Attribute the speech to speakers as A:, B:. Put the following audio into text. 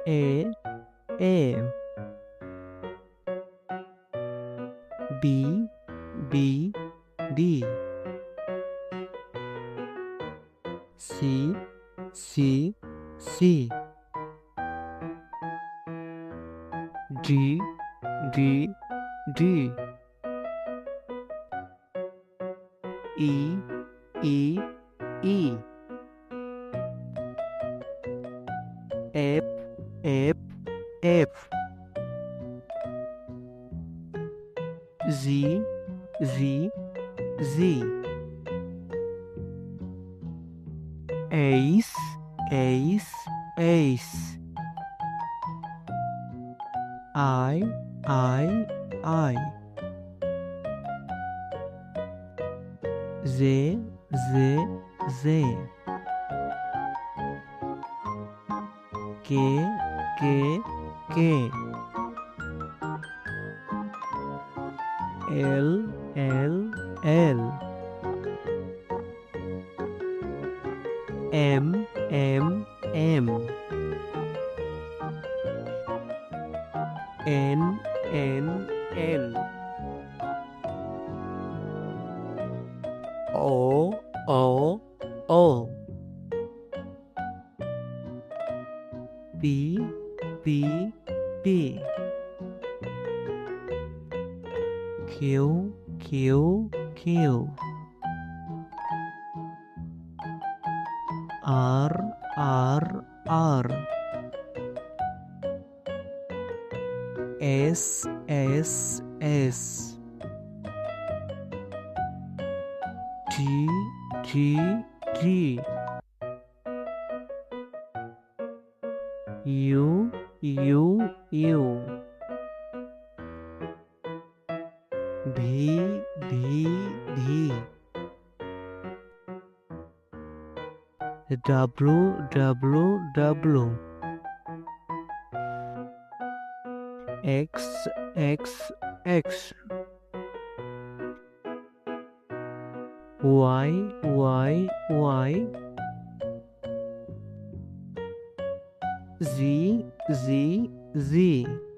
A: A B D C D E F Z Ace I Z K L M N O P Q R S T U V W X Y Z